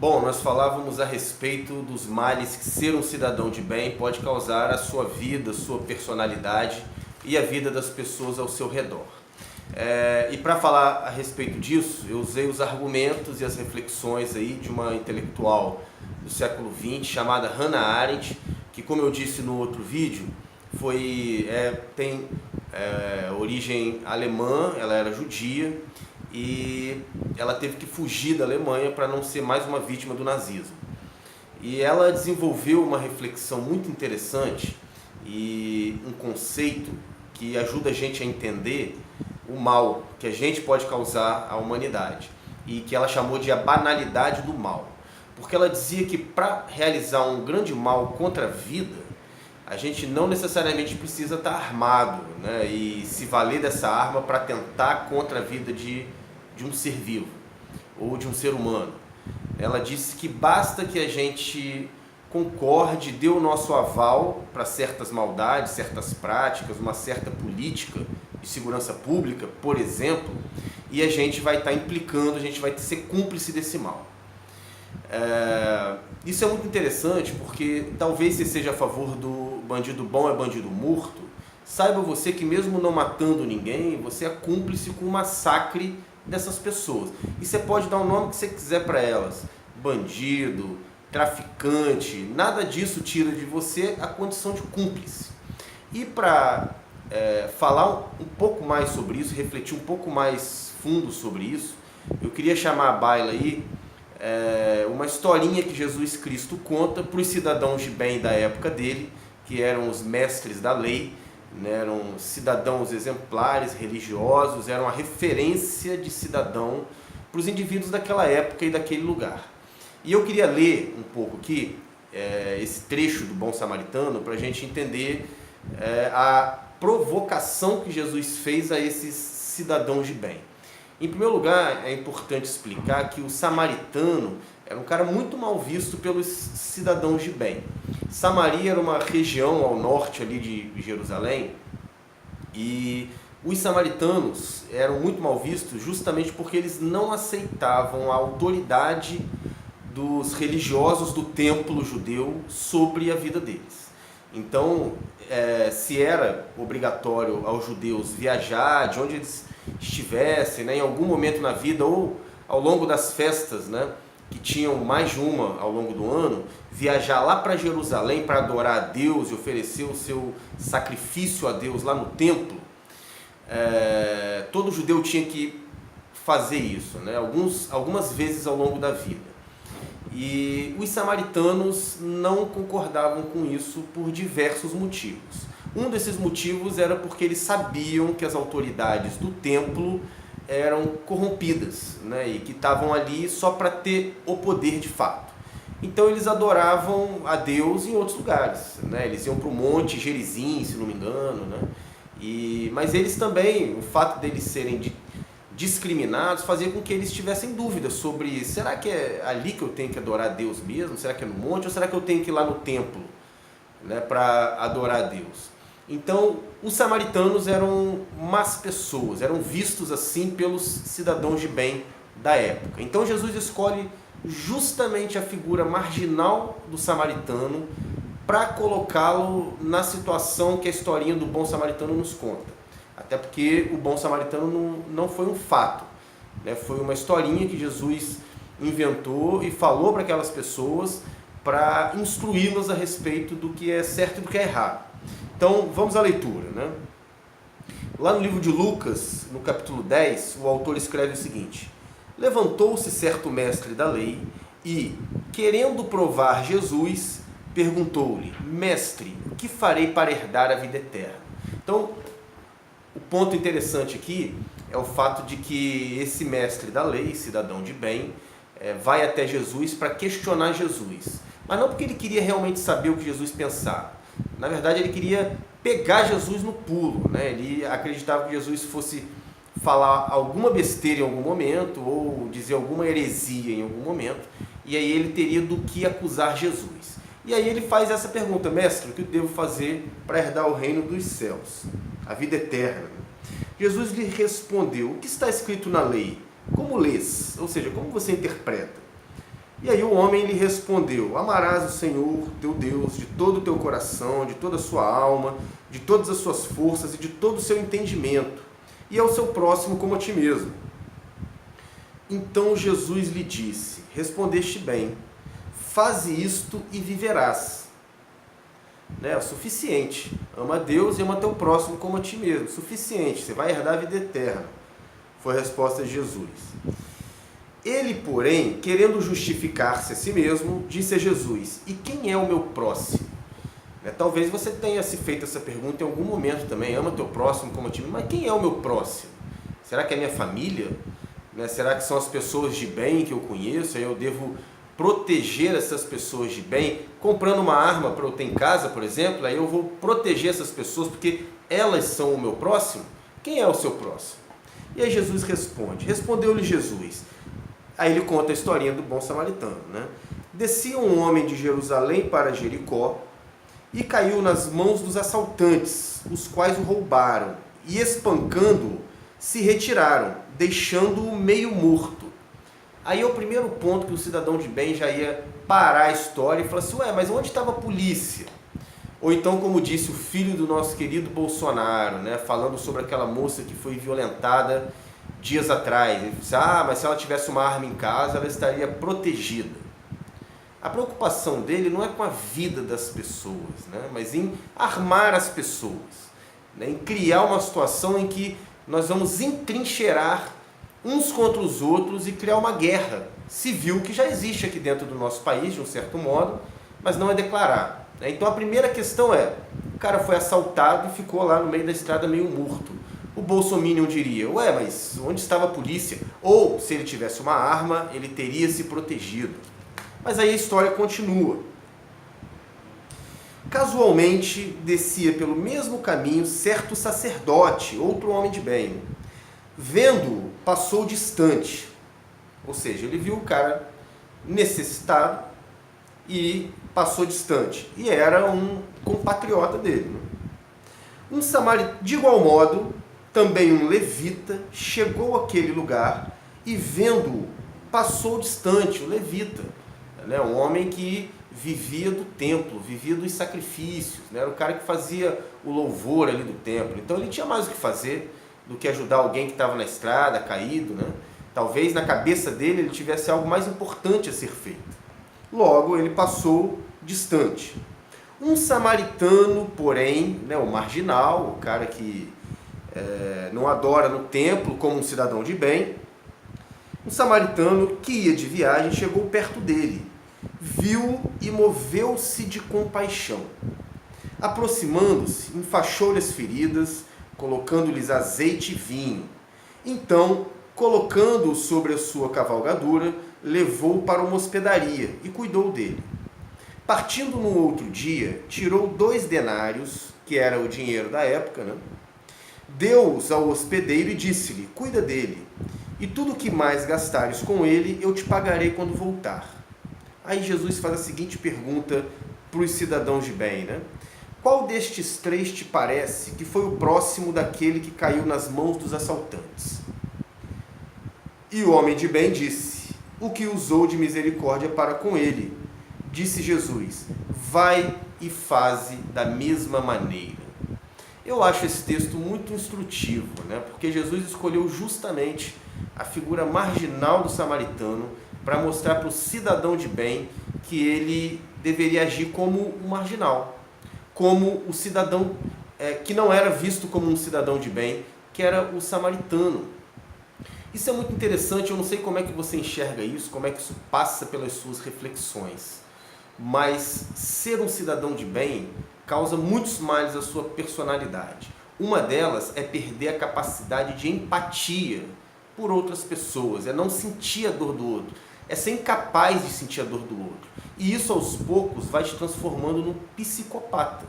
Bom, nós falávamos a respeito dos males que ser um cidadão de bem pode causar à sua vida, sua personalidade e a vida das pessoas ao seu redor. E para falar a respeito disso, eu usei os argumentos e as reflexões aí de uma intelectual do século XX chamada Hannah Arendt, que, como eu disse no outro vídeo, tem origem alemã, ela era judia e ela teve que fugir da Alemanha para não ser mais uma vítima do nazismo. E ela desenvolveu uma reflexão muito interessante e um conceito que ajuda a gente a entender o mal que a gente pode causar à humanidade e que ela chamou de a banalidade do mal. Porque ela dizia que para realizar um grande mal contra a vida, a gente não necessariamente precisa estar armado, né, e se valer dessa arma para tentar contra a vida de um ser vivo ou de um ser humano. Ela disse que basta que a gente concorde, dê o nosso aval para certas maldades, certas práticas, uma certa política de segurança pública, por exemplo, e a gente vai estar implicando, a gente vai ser cúmplice desse mal. Isso é muito interessante porque talvez você seja a favor do bandido bom é bandido morto. Saiba você que mesmo não matando ninguém, você é cúmplice com o massacre dessas pessoas. E você pode dar o nome que você quiser para elas, bandido, traficante, nada disso tira de você a condição de cúmplice. E para falar um pouco mais sobre isso, refletir um pouco mais fundo sobre isso, eu queria chamar à baila aí uma historinha que Jesus Cristo conta para os cidadãos de bem da época dele, que eram os mestres da lei, né, eram cidadãos exemplares, religiosos, eram a referência de cidadão para os indivíduos daquela época e daquele lugar. E eu queria ler um pouco aqui esse trecho do Bom Samaritano para a gente entender a provocação que Jesus fez a esses cidadãos de bem. Em primeiro lugar, é importante explicar que o samaritano era um cara muito mal visto pelos cidadãos de bem. Samaria era uma região ao norte ali de Jerusalém e os samaritanos eram muito mal vistos justamente porque eles não aceitavam a autoridade dos religiosos do templo judeu sobre a vida deles. Então, se era obrigatório aos judeus viajar de onde eles estivessem, né, em algum momento na vida ou ao longo das festas, né, que tinham mais de uma ao longo do ano, viajar lá para Jerusalém para adorar a Deus e oferecer o seu sacrifício a Deus lá no templo, todo judeu tinha que fazer isso, né, algumas vezes ao longo da vida. E os samaritanos não concordavam com isso por diversos motivos. Um desses motivos era porque eles sabiam que as autoridades do templo eram corrompidas, né, e que estavam ali só para ter o poder de fato. Então eles adoravam a Deus em outros lugares, né, eles iam para o Monte Gerizim, se não me engano, né, mas eles também, o fato deles serem discriminados fazia com que eles tivessem dúvidas sobre: será que é ali que eu tenho que adorar a Deus mesmo? Será que é no monte? Ou será que eu tenho que ir lá no templo, né, para adorar a Deus? Então, os samaritanos eram más pessoas, eram vistos assim pelos cidadãos de bem da época. Então, Jesus escolhe justamente a figura marginal do samaritano para colocá-lo na situação que a historinha do bom samaritano nos conta. Até porque o bom samaritano não foi um fato, né? Foi uma historinha que Jesus inventou e falou para aquelas pessoas para instruí-las a respeito do que é certo e do que é errado. Então, vamos à leitura, né? Lá no livro de Lucas, no capítulo 10, o autor escreve o seguinte: levantou-se certo mestre da lei e, querendo provar Jesus, perguntou-lhe: mestre, o que farei para herdar a vida eterna? Então, o ponto interessante aqui é o fato de que esse mestre da lei, cidadão de bem, vai até Jesus para questionar Jesus. Mas não porque ele queria realmente saber o que Jesus pensava. Na verdade, ele queria pegar Jesus no pulo, né? Ele acreditava que Jesus fosse falar alguma besteira em algum momento ou dizer alguma heresia em algum momento, e aí ele teria do que acusar Jesus. E aí ele faz essa pergunta: mestre, o que eu devo fazer para herdar o reino dos céus, a vida eterna? Jesus lhe respondeu: o que está escrito na lei? Como lês? Ou seja, como você interpreta? E aí o homem lhe respondeu: amarás o Senhor teu Deus de todo o teu coração, de toda a sua alma, de todas as suas forças e de todo o seu entendimento, e ao seu próximo como a ti mesmo. Então Jesus lhe disse: respondeste bem, faze isto e viverás. É o suficiente. Ama a Deus e ama teu próximo como a ti mesmo. Suficiente, você vai herdar a vida eterna. Foi a resposta de Jesus. Ele, porém, querendo justificar-se a si mesmo, disse a Jesus: e quem é o meu próximo? Talvez você tenha se feito essa pergunta em algum momento também. Ama teu próximo como a ti mesmo. Mas quem é o meu próximo? Será que é a minha família? Será que são as pessoas de bem que eu conheço? Aí eu devo proteger essas pessoas de bem, comprando uma arma para eu ter em casa, por exemplo, aí eu vou proteger essas pessoas porque elas são o meu próximo? Quem é o seu próximo? E aí Jesus responde, respondeu-lhe Jesus, aí ele conta a historinha do bom samaritano, Descia um homem de Jerusalém para Jericó e caiu nas mãos dos assaltantes, os quais o roubaram e espancando-o, se retiraram, deixando-o meio morto. Aí é o primeiro ponto que o cidadão de bem já ia parar a história e falar assim, mas onde estava a polícia? Ou então, como disse o filho do nosso querido Bolsonaro, falando sobre aquela moça que foi violentada dias atrás. Ele disse, mas se ela tivesse uma arma em casa, ela estaria protegida. A preocupação dele não é com a vida das pessoas, mas em armar as pessoas, em criar uma situação em que nós vamos entrincheirar uns contra os outros e criar uma guerra civil que já existe aqui dentro do nosso país, de um certo modo, mas não é declarada. Então a primeira questão é, o cara foi assaltado e ficou lá no meio da estrada meio morto. O bolsominion diria, mas onde estava a polícia? Ou, se ele tivesse uma arma, ele teria se protegido. Mas aí a história continua. Casualmente, descia pelo mesmo caminho certo sacerdote, outro homem de bem. Vendo-o, passou distante. Ou seja, ele viu o cara necessitado e passou distante. E era um compatriota dele. Um samaritano, de igual modo, também um levita, chegou àquele lugar e vendo-o, passou distante, o levita. Um homem que vivia do templo, vivia dos sacrifícios, era o cara que fazia o louvor ali do templo. Então ele tinha mais o que fazer do que ajudar alguém que estava na estrada, caído, Talvez na cabeça dele ele tivesse algo mais importante a ser feito. Logo, ele passou distante. Um samaritano, porém, o marginal, o cara que não adora no templo como um cidadão de bem, um samaritano que ia de viagem chegou perto dele, viu e moveu-se de compaixão. Aproximando-se, enfaixou-lhe as feridas, colocando-lhes azeite e vinho. Então, colocando-o sobre a sua cavalgadura, levou-o para uma hospedaria e cuidou dele. Partindo no outro dia, tirou 2 denários, que era o dinheiro da época, deu-os ao hospedeiro e disse-lhe, cuida dele, e tudo o que mais gastares com ele, eu te pagarei quando voltar. Aí Jesus faz a seguinte pergunta para os cidadãos de bem, Qual destes 3 te parece que foi o próximo daquele que caiu nas mãos dos assaltantes? E o homem de bem disse, o que usou de misericórdia para com ele. Disse Jesus, vai e faze da mesma maneira. Eu acho esse texto muito instrutivo, porque Jesus escolheu justamente a figura marginal do samaritano para mostrar para o cidadão de bem que ele deveria agir como um marginal, como o cidadão que não era visto como um cidadão de bem, que era o samaritano. Isso é muito interessante, eu não sei como é que você enxerga isso, como é que isso passa pelas suas reflexões, mas ser um cidadão de bem causa muitos males à sua personalidade. Uma delas é perder a capacidade de empatia por outras pessoas, é não sentir a dor do outro, é ser incapaz de sentir a dor do outro. E isso aos poucos vai te transformando num psicopata.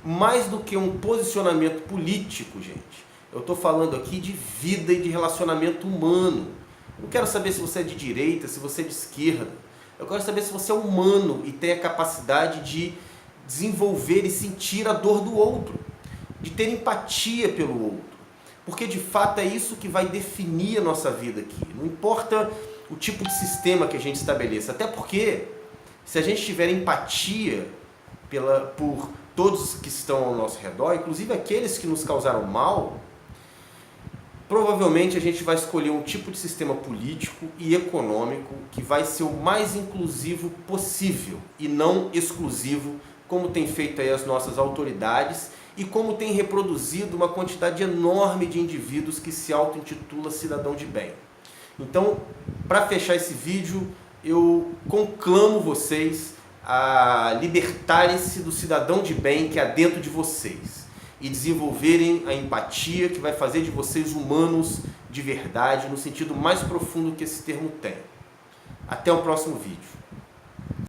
Mais do que um posicionamento político, gente. Eu estou falando aqui de vida e de relacionamento humano. Eu não quero saber se você é de direita, se você é de esquerda. Eu quero saber se você é humano e tem a capacidade de desenvolver e sentir a dor do outro, de ter empatia pelo outro. Porque de fato é isso que vai definir a nossa vida aqui. Não importa o tipo de sistema que a gente estabeleça. Até porque, se a gente tiver empatia por todos que estão ao nosso redor, inclusive aqueles que nos causaram mal, provavelmente a gente vai escolher um tipo de sistema político e econômico que vai ser o mais inclusivo possível e não exclusivo, como tem feito aí as nossas autoridades e como tem reproduzido uma quantidade enorme de indivíduos que se auto-intitula cidadão de bem. Então, para fechar esse vídeo, eu conclamo vocês a libertarem-se do cidadão de bem que há dentro de vocês e desenvolverem a empatia que vai fazer de vocês humanos de verdade, no sentido mais profundo que esse termo tem. Até o próximo vídeo.